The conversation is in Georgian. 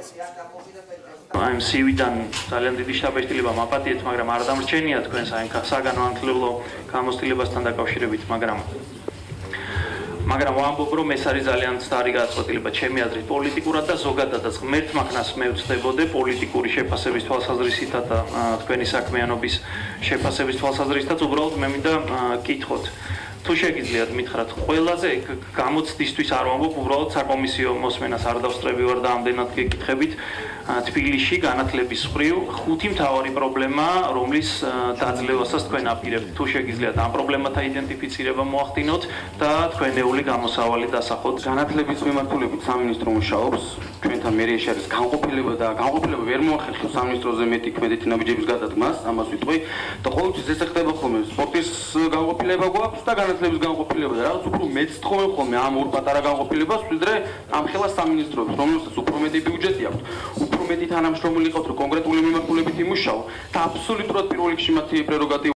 I'm CV-დან ძალიან დიდი შთაბეჭდილება მაპატიეთ, მაგრამ არ დამრჩენია თქვენს აი საგანმანათლებლო გამოცდილებასთან დაკავშირებით, მაგრამ ვამბობ, რომ ეს არის ძალიან მცდარი გადაწყვეტილება ჩემი აზრით პოლიტიკურად და ზოგადადაც ღმერთ მაქნას მე ვწდებოდე პოლიტიკური შეფასების თვალსაზრისითაც და თქვენი საქმიანობის შეფასების თვალსაზრისითაც უბრალოდ მე მინდა კითხოთ თუ შეგიძლიათ მითხრათ ყველაზე გამოცდისთვის არ ვამბობ უბრალოდ საკომისიო მოსმენას არ დავსწრები ვარ და ამდენად გეკითხებით თბილისში განათლების მხრივ ხუთი მთავარი პრობლემა რომლის დაძლევასაც თქვენ აპირებთ თუ შეგიძლიათ ამ პრობლემათა იდენტიფიცირება მოახდინოთ და თქვენეული გამოსავალი დასახოთ განათლების მიმართულებით სამინისტრო მუშაობს ჩვენთან მერიაში არის განყოფილება და განყოფილება ვერ მოახერხებს სამინისტროზე მეტი ქმედეთი ნაბიჯების გადადგმას ამას ვიტყვი და ყოველთვის ეს ხდება ხოლმე სპორტის განყოფილება გვაქვს და განათლების განყოფილება და რაღაც უფრო მეც თხოვენ ხოლმე ამ ორ პატარა განყოფილებას ვიდრე ამ ხელა სამინისტროებს რომელსაც უფრო მეტი ბიუჯეტი აქვს უფრო მეტი თანამშრომელი ყავთ რომ კონკრეტული მიმართულებით იმუშაო და აბსოლუტურად პირველ რიგში მათი პრეროგატივა